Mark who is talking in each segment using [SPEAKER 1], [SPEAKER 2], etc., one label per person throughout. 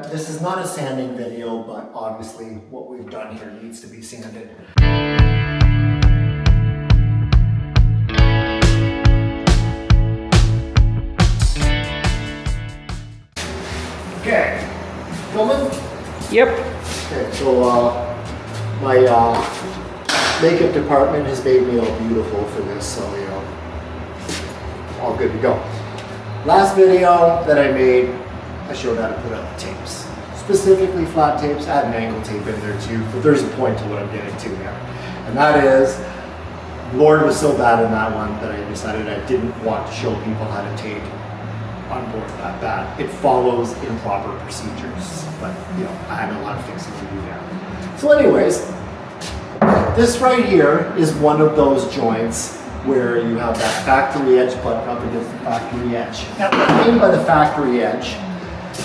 [SPEAKER 1] This is not a sanding video, but obviously what we've done here needs to be sanded. Okay, filming?
[SPEAKER 2] Yep.
[SPEAKER 1] Okay, so my makeup department has made me all beautiful for this, so you know, all good to go. Last video that I made, I showed how to put up tapes. Specifically flat tapes. I had an angle tape in there too, but there's a point to what I'm getting to now. And that is, Lord was so bad in that one that I decided I didn't want to show people how to tape on board that bad. It follows improper procedures, but you know, I had a lot of fixing to do now. So anyways, this right here is one of those joints where you have that factory edge button up against the factory edge. Now what I mean by the factory edge,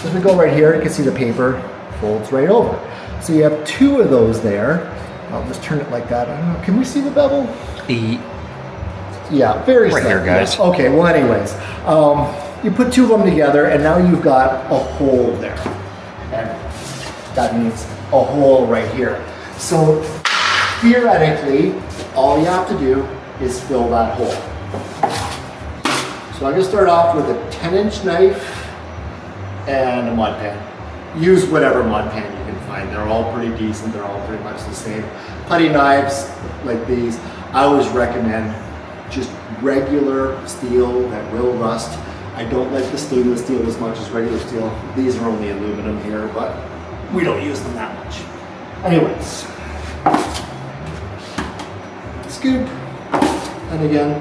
[SPEAKER 1] as we go right here, you can see the paper folds right over. So you have two of those there. I'll just turn it like that. I don't know, can we see the bevel? Yeah, very
[SPEAKER 2] right here, guys.
[SPEAKER 1] Yeah. Okay, well anyways, you put two of them together and now you've got a hole there. And that means a hole right here. So theoretically, all you have to do is fill that hole. So I'm gonna start off with a 10-inch knife and a mud pan. Use whatever mud pan you can find. They're all pretty decent. They're all pretty much the same. Putty knives like these, I always recommend just regular steel that will rust. I don't like the stainless steel as much as regular steel. These are only aluminum here, but we don't use them that much. Anyways, scoop, and again,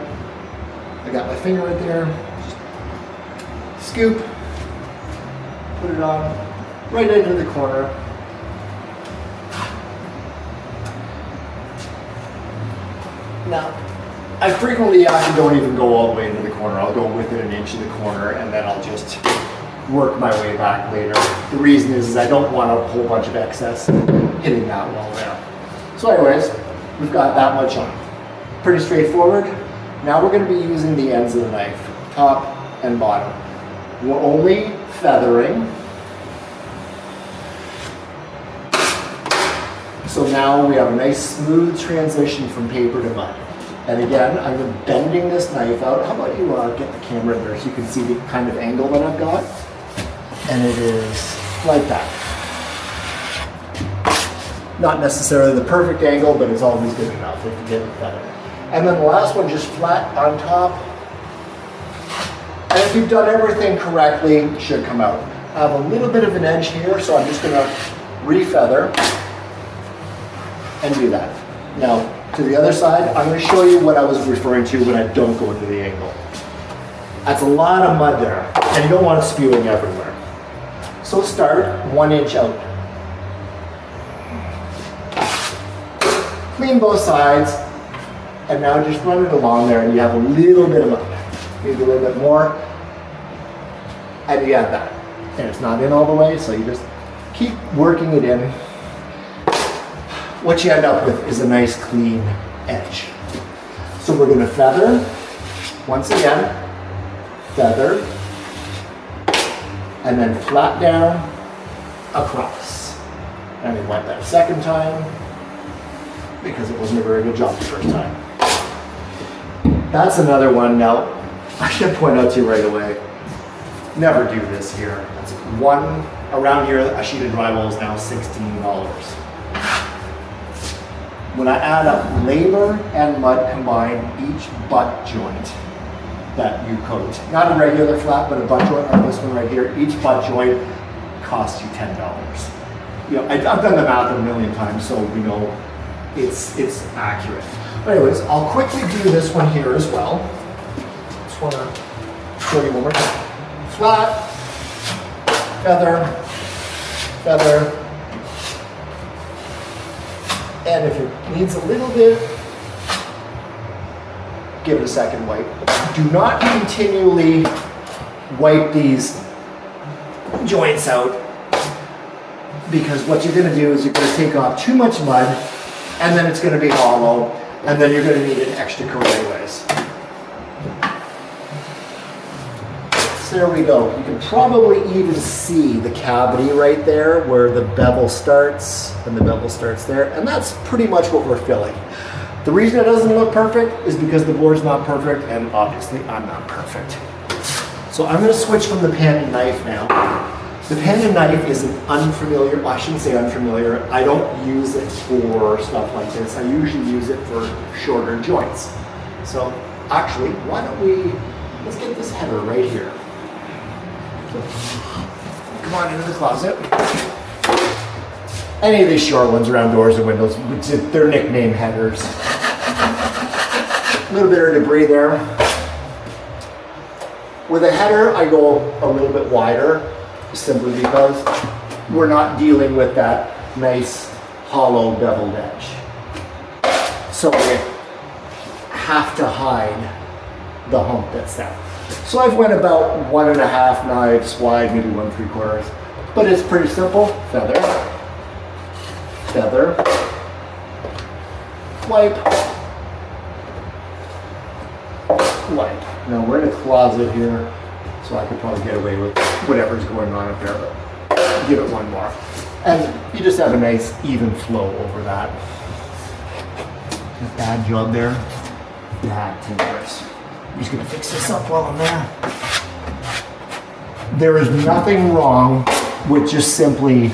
[SPEAKER 1] I got my finger right there. Just scoop, put it on right into the corner. Now, I frequently actually don't even go all the way into the corner. I'll go within an inch of the corner and then I'll just work my way back later. The reason is I don't want a whole bunch of excess hitting that wall there. So anyways, we've got that much on. Pretty straightforward. Now we're going to be using the ends of the knife, top and bottom. We're only feathering. So now we have a nice smooth transition from paper to mud. And again, I'm bending this knife out. How about you get the camera in there so you can see the kind of angle that I've got? And it is like that. Not necessarily the perfect angle, but it's always good enough if you get it better. And then the last one, just flat on top. And if you've done everything correctly, it should come out. I have a little bit of an edge here, so I'm just gonna re-feather and do that. Now, to the other side, I'm gonna show you what I was referring to when I don't go into the angle. That's a lot of mud there, and you don't want it spewing everywhere. So start 1 inch out. Clean both sides, and now just run it along there, and you have a little bit of mud. Maybe a little bit more, and you have that. And it's not in all the way, so you just keep working it in. What you end up with is a nice clean edge. So we're gonna feather, once again, feather, and then flat down, across. And we went that a second time, because it wasn't a very good job the first time. That's another one. Now, I should point out to you right away, never do this here. That's one, around here, a sheet of drywall is now $16. When I add up labor and mud combined, each butt joint that you coat, not a regular flat, but a butt joint like this one right here, each butt joint costs you $10. You know, I've done the math a million times, so we know it's accurate. But anyways, I'll quickly do this one here as well. Just want to show you one more time. Flat, feather, feather. And if it needs a little bit, give it a second wipe. Do not continually wipe these joints out, because what you're gonna do is you're gonna take off too much mud, and then it's gonna be hollow, and then you're gonna need an extra coat anyways. So there we go. You can probably even see the cavity right there where the bevel starts and the bevel starts there. And that's pretty much what we're filling. The reason it doesn't look perfect is because the board's not perfect, and obviously I'm not perfect. So I'm gonna switch from the pen and knife now. The pen and knife is an unfamiliar, I shouldn't say unfamiliar, I don't use it for stuff like this. I usually use it for shorter joints. So actually, why don't we, let's get this header right here. So, come on into the closet. Any of these short ones around doors and windows, they're nickname headers. A little bit of debris there. With a header, I go a little bit wider, simply because we're not dealing with that nice hollow beveled edge. So we have to hide the hump that's there. So I've went about 1.5 knives wide, maybe 1 3/4. But it's pretty simple. Feather, feather, wipe, wipe. Now we're in a closet here, so I could probably get away with whatever's going on up there, but give it one more. And you just have a nice even flow over that. Bad job there. Bad timbers. I'm just gonna fix this up while I'm there. There is nothing wrong with just simply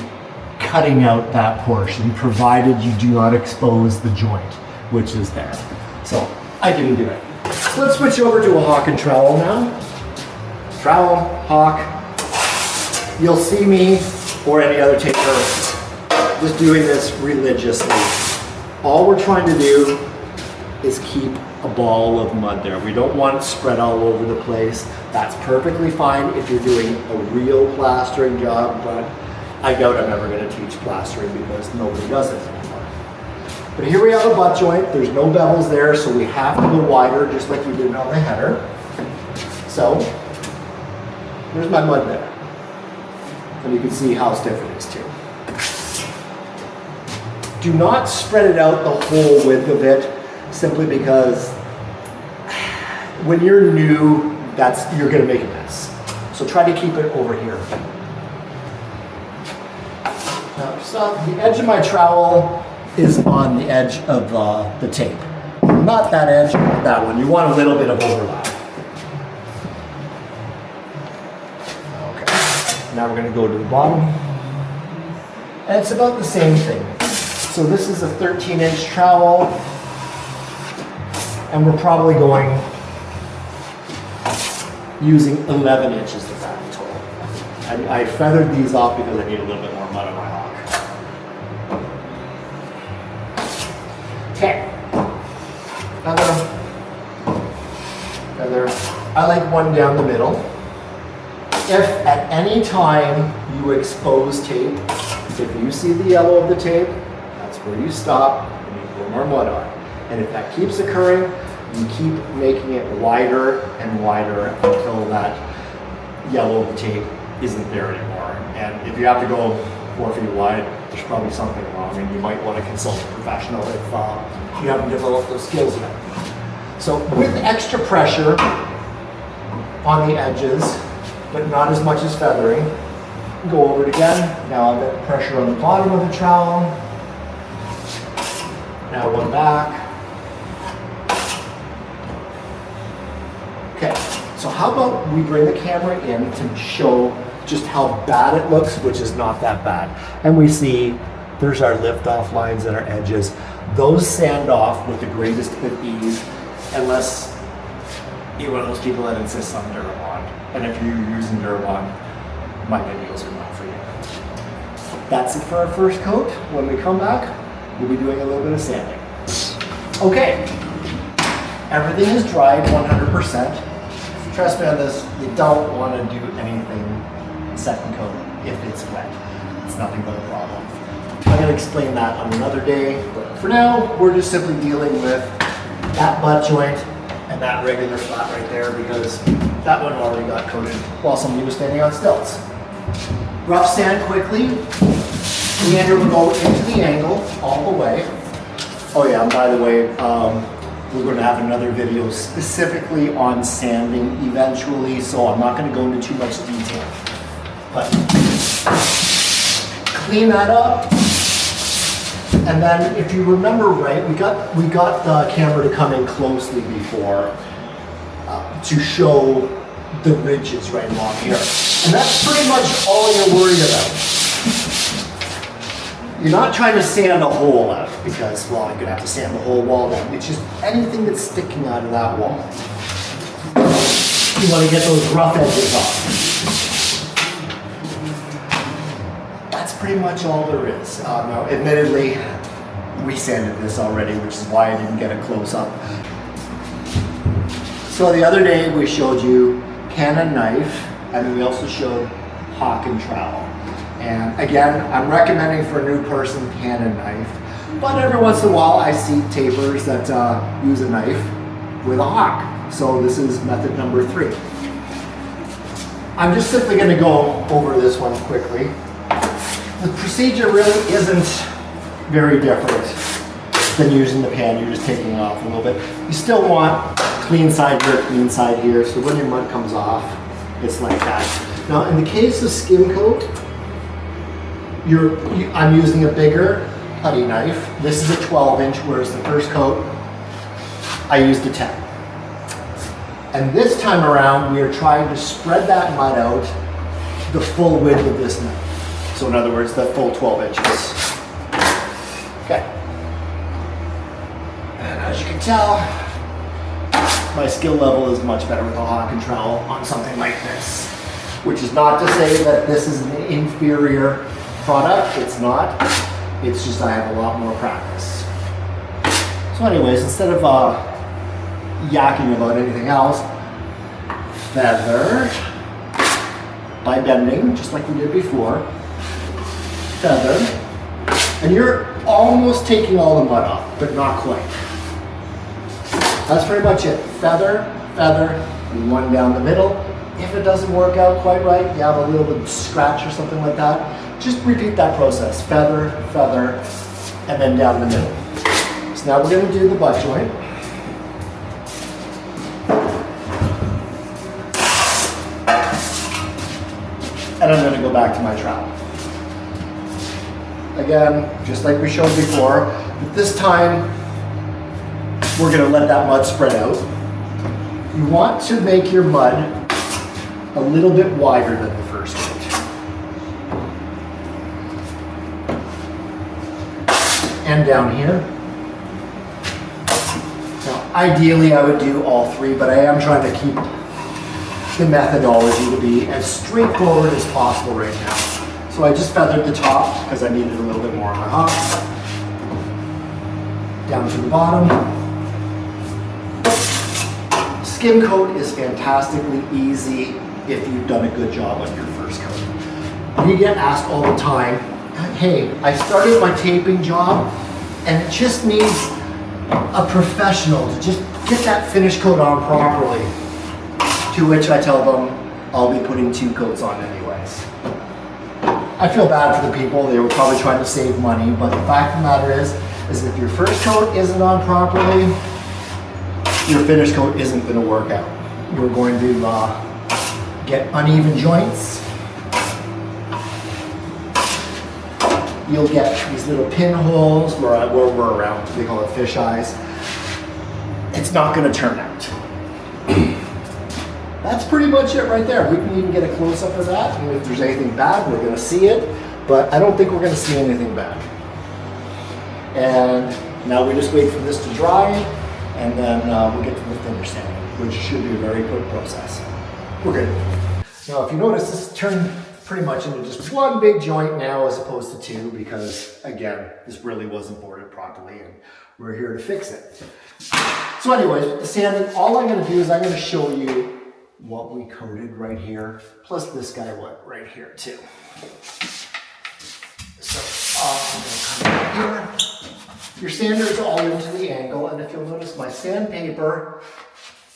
[SPEAKER 1] cutting out that portion, provided you do not expose the joint, which is there. So I didn't do it. So let's switch over to a hawk and trowel now. Trowel, hawk. You'll see me or any other taper just doing this religiously. All we're trying to do is keep a ball of mud there. We don't want it spread all over the place. That's perfectly fine if you're doing a real plastering job, but I doubt I'm ever going to teach plastering because nobody does it anymore. But here we have a butt joint. There's no bevels there, so we have to go wider just like we did on the header. So there's my mud there. And you can see how stiff it is too. Do not spread it out the whole width of it, simply because when you're new, you're going to make a mess. So try to keep it over here. Now, so the edge of my trowel is on the edge of the tape. Not that edge, that one. You want a little bit of overlap. Okay. Now we're going to go to the bottom. And it's about the same thing. So this is a 13-inch trowel. And we're probably going using 11 inches of that in total. I feathered these off because I need a little bit more mud on my hawk. Okay. Feather. Feather. I like one down the middle. If at any time you expose tape, if you see the yellow of the tape, that's where you stop and you put more mud on. And if that keeps occurring, you keep making it wider and wider until that yellow of the tape isn't there anymore. And if you have to go 4 feet wide, there's probably something wrong, and you might want to consult a professional if you haven't developed those skills yet. So with extra pressure on the edges, but not as much as feathering, go over it again. Now I've got pressure on the bottom of the trowel. Now one back. Okay, so how about we bring the camera in to show just how bad it looks, which is not that bad. And we see there's our lift-off lines and our edges. Those sand off with the greatest of ease, unless you're one of those people that insists on Drywall. And if you're using Drywall, my videos are not for you. That's it for our first coat. When we come back, we'll be doing a little bit of sanding. Okay, everything is dried 100%. Trust me on this, you don't want to do anything second coat if it's wet. It's nothing but a problem. I'm going to explain that on another day, but for now, we're just simply dealing with that butt joint and that regular flat right there because that one already got coated while somebody was standing on stilts. Rough sand quickly. Leander will go into the angle all the way. Oh yeah, and by the way, We're going to have another video specifically on sanding eventually, so I'm not going to go into too much detail. But clean that up. And then if you remember right, we got the camera to come in closely before to show the ridges right along here. And that's pretty much all you're worried about. You're not trying to sand a hole out because, well, you're gonna have to sand the whole wall down. It's just anything that's sticking out of that wall. You want to get those rough edges off. That's pretty much all there is. Now, admittedly, we sanded this already, which is why I didn't get a close up. So the other day we showed you Canon knife, and then we also showed hawk and trowel. And again, I'm recommending for a new person Canon knife, but every once in a while I see tapers that use a knife with a hawk. So this is method number 3. I'm just simply going to go over this one quickly. The procedure really isn't very different than using the pan. You're just taking it off a little bit. You still want clean side here, so when your mud comes off, it's like that. Now in the case of skim coat, I'm using a bigger putty knife. This is a 12-inch, whereas the first coat, I used a 10. And this time around, we are trying to spread that mud out the full width of this knife. So in other words, the full 12 inches. Okay. And as you can tell, my skill level is much better with a hawk and trowel on something like this. Which is not to say that this is an inferior product. It's not. It's just I have a lot more practice. So anyways, instead of yakking about anything else, feather by bending, just like we did before. Feather. And you're almost taking all the mud off, but not quite. That's pretty much it. Feather, feather, and one down the middle. If it doesn't work out quite right, you have a little bit of scratch or something like that, just repeat that process. Feather, feather, and then down the middle. So now we're going to do the butt joint. And I'm going to go back to my trowel. Again, just like we showed before, but this time we're going to let that mud spread out. You want to make your mud a little bit wider than the first coat. And down here. Now, ideally I would do all 3, but I am trying to keep the methodology to be as straightforward as possible right now. So I just feathered the top because I needed a little bit more on my hawk. Down to the bottom. Skim coat is fantastically easy if you've done a good job on your first coat. We get asked all the time, hey, I started my taping job and it just needs a professional to just get that finish coat on properly. To which I tell them, I'll be putting 2 coats on anyways. I feel bad for the people, they were probably trying to save money, but the fact of the matter is if your first coat isn't on properly, your finish coat isn't going to work out. You're going to get uneven joints. You'll get these little pinholes where we're around, they call it fish eyes. It's not going to turn out. That's pretty much it right there. We can even get a close-up of that, and if there's anything bad, we're going to see it, but I don't think we're going to see anything bad. And now we just wait for this to dry, and then we'll get to the finish sanding, which should be a very quick process. We're good. Now, if you notice, this turned pretty much into just one big joint now as opposed to 2, because again, this really wasn't boarded properly, and we're here to fix it. So anyways, with the sanding, all I'm going to do is I'm going to show you what we coated right here, plus this guy went right here too. So I'm going to come right here. Your sander is all into the angle, and if you'll notice, my sandpaper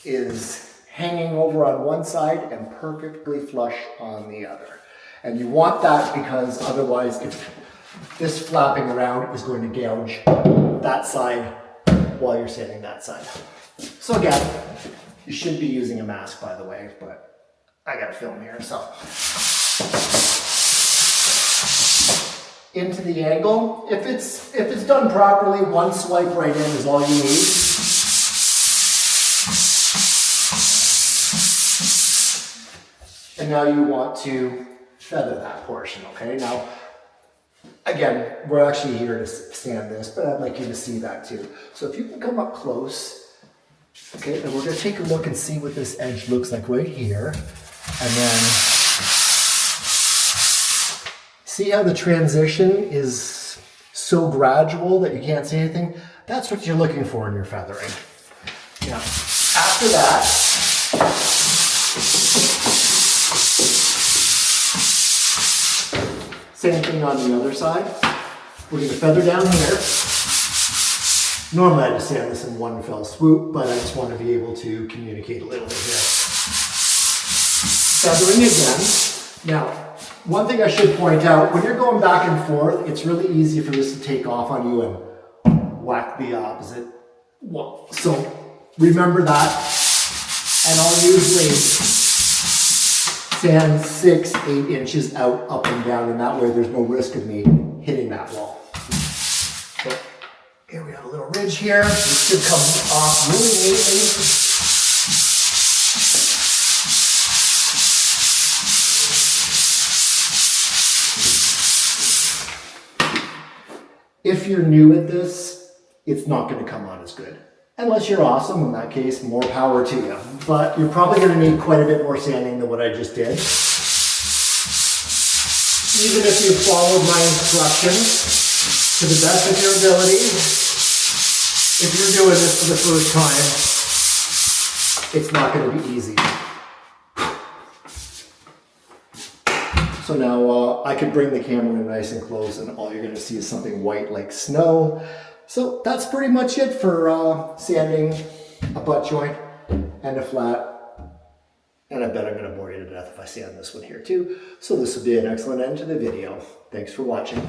[SPEAKER 1] is hanging over on one side and perfectly flush on the other. And you want that because otherwise, if this flapping around is going to gouge that side while you're sanding that side. So again, you should be using a mask, by the way, but I gotta film here, so. Into the angle. If it's done properly, one swipe right in is all you need. And now you want to feather that portion, okay? Now, again, we're actually here to sand this, but I'd like you to see that too. So if you can come up close, okay, and we're gonna take a look and see what this edge looks like right here. And then see how the transition is so gradual that you can't see anything? That's what you're looking for in your feathering. Now, after that, same thing on the other side. We're going to feather down here. Normally I just sand this in one fell swoop, but I just want to be able to communicate a little bit here. Feathering again. Now, one thing I should point out, when you're going back and forth, it's really easy for this to take off on you and whack the opposite wall. So remember that. And I'll usually sand 6-8 inches out, up and down, and that way there's no risk of me hitting that wall. So here we have a little ridge here. This should come off really neatly. If you're new at this, it's not going to come out as good. Unless you're awesome, in that case, more power to you. But you're probably going to need quite a bit more sanding than what I just did. Even if you followed my instructions to the best of your ability, if you're doing this for the first time, it's not going to be easy. So now I could bring the camera in nice and close and all you're going to see is something white like snow. So that's pretty much it for sanding a butt joint and a flat. And I bet I'm going to bore you to death if I sand this one here too. So this will be an excellent end to the video. Thanks for watching.